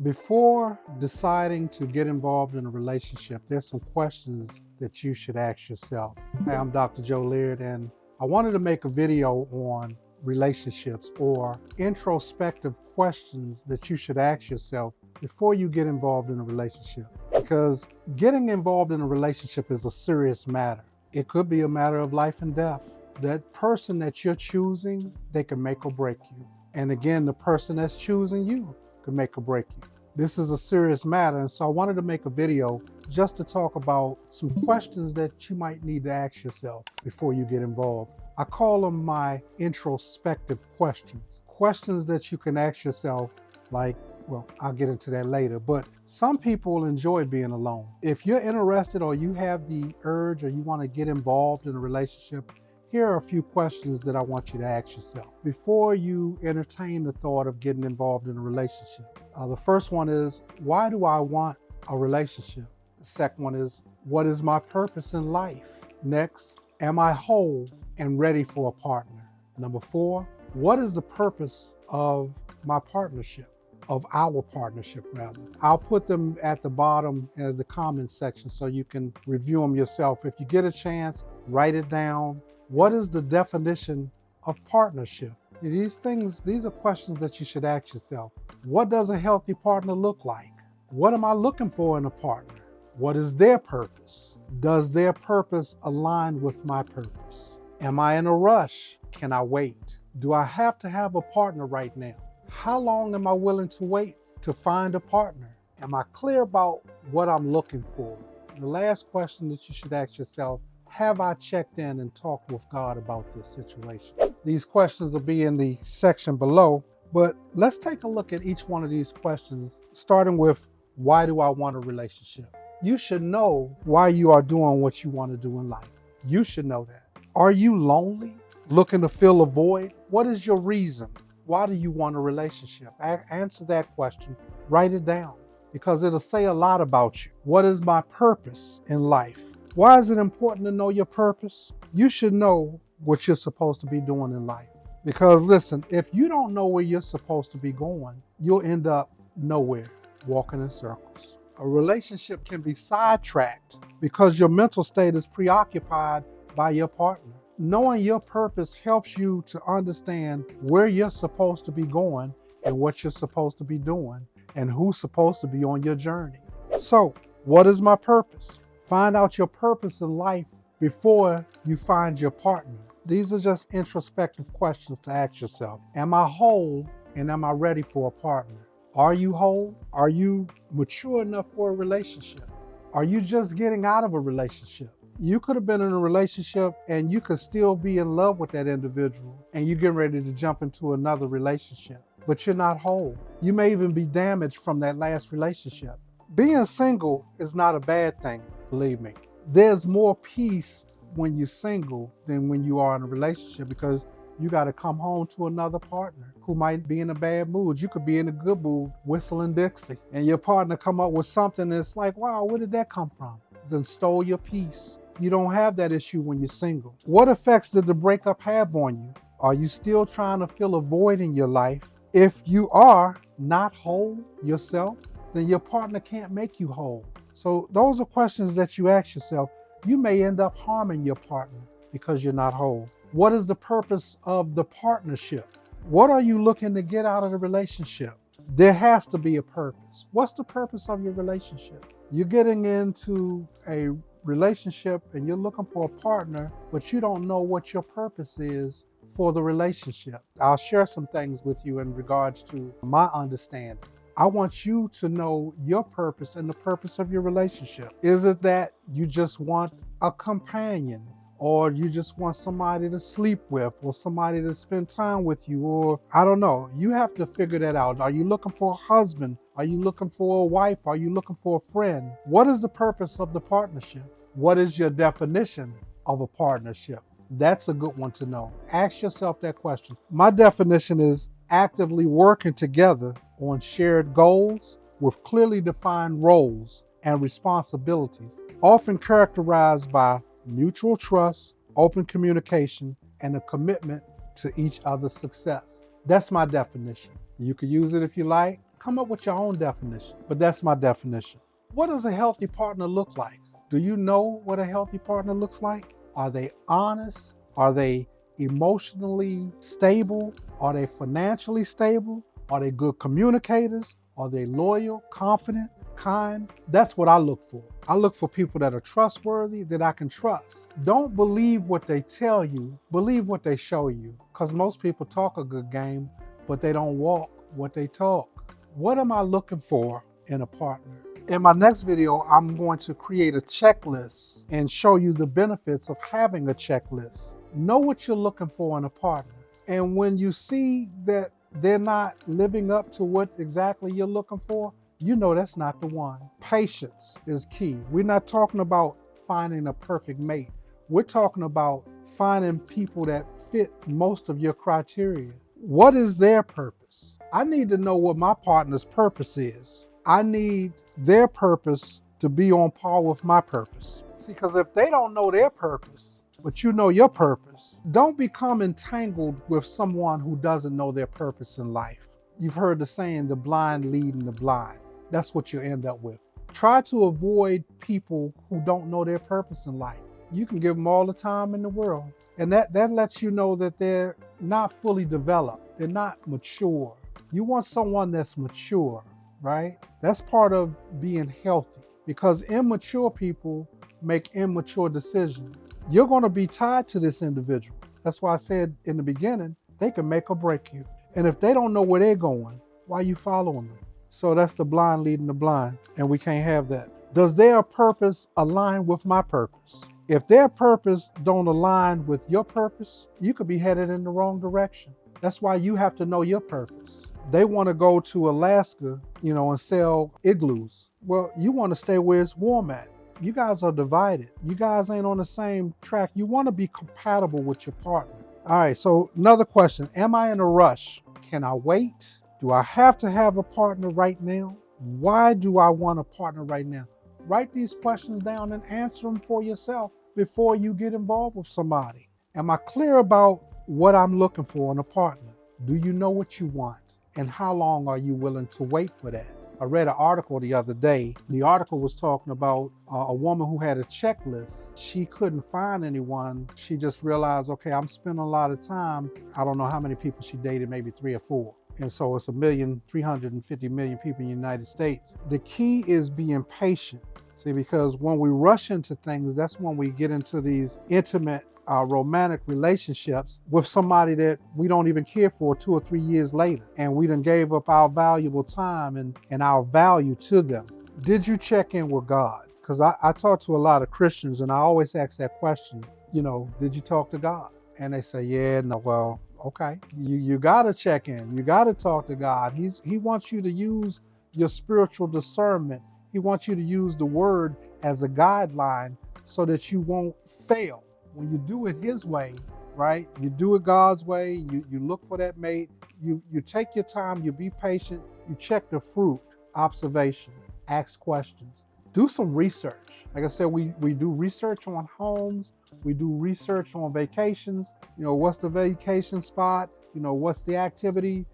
Before deciding to get involved in a relationship, there's some questions that you should ask yourself. Hey, I'm Dr. Joe Laird, and I wanted to make a video on relationships or introspective questions that you should ask yourself before you get involved in a relationship. Because getting involved in a relationship is a serious matter. It could be a matter of life and death. That person that you're choosing, they can make or break you. And again, the person that's choosing you could make or break you. This is a serious matter, and so I wanted to make a video just to talk about some questions that you might need to ask yourself before you get involved. I call them my introspective questions. Questions that you can ask yourself, like, well, I'll get into that later, but some people enjoy being alone. If you're interested or you have the urge or you want to get involved in a relationship, here are a few questions that I want you to ask yourself before you entertain the thought of getting involved in a relationship. The first one is, why do I want a relationship? The second one is, what is my purpose in life? Next, am I whole and ready for a partner? Number 4, what is the purpose of my partnership? Of our partnership, rather. I'll put them at the bottom in the comments section so you can review them yourself. If you get a chance, write it down. What is the definition of partnership? These are questions that you should ask yourself. What does a healthy partner look like? What am I looking for in a partner? What is their purpose? Does their purpose align with my purpose? Am I in a rush? Can I wait? Do I have to have a partner right now? How long am I willing to wait to find a partner? Am I clear about what I'm looking for? The last question that you should ask yourself, have I checked in and talked with God about this situation? These questions will be in the section below, but let's take a look at each one of these questions, starting with, why do I want a relationship? You should know why you are doing what you want to do in life. You should know that. Are you lonely, looking to fill a void? What is your reason? Why do you want a relationship? Answer that question. Write it down, because it'll say a lot about you. What is my purpose in life? Why is it important to know your purpose? You should know what you're supposed to be doing in life. Because listen, if you don't know where you're supposed to be going, you'll end up nowhere, walking in circles. A relationship can be sidetracked because your mental state is preoccupied by your partner. Knowing your purpose helps you to understand where you're supposed to be going and what you're supposed to be doing and who's supposed to be on your journey. So, what is my purpose? Find out your purpose in life before you find your partner. These are just introspective questions to ask yourself. Am I whole and am I ready for a partner? Are you whole? Are you mature enough for a relationship? Are you just getting out of a relationship? You could have been in a relationship and you could still be in love with that individual and you're getting ready to jump into another relationship, but you're not whole. You may even be damaged from that last relationship. Being single is not a bad thing, believe me. There's more peace when you're single than when you are in a relationship, because you got to come home to another partner who might be in a bad mood. You could be in a good mood, whistling Dixie, and your partner come up with something that's like, wow, where did that come from? Then stole your peace. You don't have that issue when you're single. What effects did the breakup have on you? Are you still trying to fill a void in your life? If you are not whole yourself, then your partner can't make you whole. So those are questions that you ask yourself. You may end up harming your partner because you're not whole. What is the purpose of the partnership? What are you looking to get out of the relationship? There has to be a purpose. What's the purpose of your relationship? You're getting into a relationship and you're looking for a partner, but you don't know what your purpose is for the relationship. I'll share some things with you in regards to my understanding. I want you to know your purpose and the purpose of your relationship. Is it that you just want a companion, or you just want somebody to sleep with, or somebody to spend time with you, or I don't know. You have to figure that out. Are you looking for a husband? Are you looking for a wife? Are you looking for a friend? What is the purpose of the partnership? What is your definition of a partnership? That's a good one to know. Ask yourself that question. My definition is actively working together on shared goals with clearly defined roles and responsibilities, often characterized by mutual trust, open communication, and a commitment to each other's success. That's my definition. You can use it if you like. Come up with your own definition, but that's my definition. What does a healthy partner look like? Do you know what a healthy partner looks like? Are they honest? Are they emotionally stable? Are they financially stable? Are they good communicators? Are they loyal, confident, kind? That's what I look for. I look for people that are trustworthy, that I can trust. Don't believe what they tell you, believe what they show you. Because most people talk a good game, but they don't walk what they talk. What am I looking for in a partner? In my next video, I'm going to create a checklist and show you the benefits of having a checklist. Know what you're looking for in a partner. And when you see that they're not living up to what exactly you're looking for, you know that's not the one. Patience is key. We're not talking about finding a perfect mate. We're talking about finding people that fit most of your criteria. What is their purpose? I need to know what my partner's purpose is. I need their purpose to be on par with my purpose. See, because if they don't know their purpose, but you know your purpose, don't become entangled with someone who doesn't know their purpose in life. You've heard the saying, the blind leading the blind. That's what you end up with. Try to avoid people who don't know their purpose in life. You can give them all the time in the world, and that lets you know that they're not fully developed. They're not mature. You want someone that's mature, right? That's part of being healthy, because immature people make immature decisions. You're going to be tied to this individual. That's why I said in the beginning, they can make or break you. And if they don't know where they're going, why are you following them? So that's the blind leading the blind, and we can't have that. Does their purpose align with my purpose? If their purpose don't align with your purpose, you could be headed in the wrong direction. That's why you have to know your purpose. They want to go to Alaska, and sell igloos. Well, you want to stay where it's warm at. You guys are divided. You guys ain't on the same track. You want to be compatible with your partner. All right, so another question. Am I in a rush? Can I wait? Do I have to have a partner right now? Why do I want a partner right now? Write these questions down and answer them for yourself before you get involved with somebody. Am I clear about what I'm looking for in a partner? Do you know what you want? And how long are you willing to wait for that? I read an article the other day. The article was talking about a woman who had a checklist. She couldn't find anyone. She just realized, okay, I'm spending a lot of time. I don't know how many people she dated, maybe 3 or 4. And so it's 1,350,000,000 people in the United States. The key is being patient. See, because when we rush into things, that's when we get into these intimate romantic relationships with somebody that we don't even care for 2 or 3 years later. And we done gave up our valuable time and our value to them. Did you check in with God? Because I talk to a lot of Christians, and I always ask that question, did you talk to God? And they say, yeah, no, well, okay. You got to check in. You got to talk to God. He wants you to use your spiritual discernment. He wants you to use the word as a guideline so that you won't fail. When you do it his way, right? You do it God's way. You look for that mate. You take your time. You be patient. You check the fruit, observation, ask questions. Do some research. Like I said, we do research on homes. We do research on vacations. What's the vacation spot? What's the activity?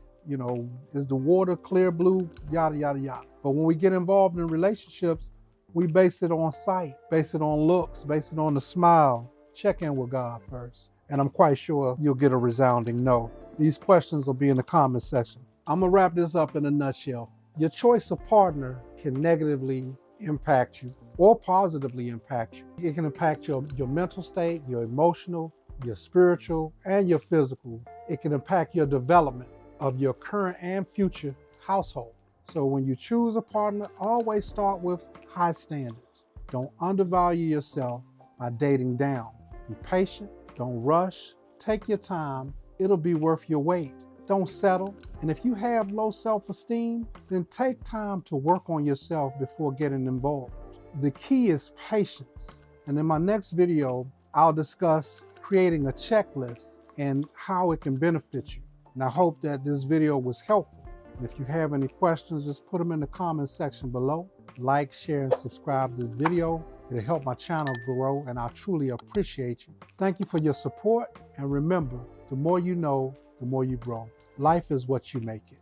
Is the water clear blue? Yada, yada, yada. But when we get involved in relationships, we base it on sight, base it on looks, base it on the smile. Check in with God first. And I'm quite sure you'll get a resounding no. These questions will be in the comment section. I'm going to wrap this up in a nutshell. Your choice of partner can negatively impact you or positively impact you. It can impact your mental state, your emotional, your spiritual, and your physical. It can impact your development of your current and future household. So when you choose a partner, always start with high standards. Don't undervalue yourself by dating down. Be patient, don't rush, take your time. It'll be worth your wait. Don't settle. And if you have low self-esteem, then take time to work on yourself before getting involved. The key is patience. And in my next video, I'll discuss creating a checklist and how it can benefit you. And I hope that this video was helpful. And if you have any questions, just put them in the comment section below. Like, share, and subscribe to the video. It'll help my channel grow, and I truly appreciate you. Thank you for your support. And remember, the more you know, the more you grow. Life is what you make it.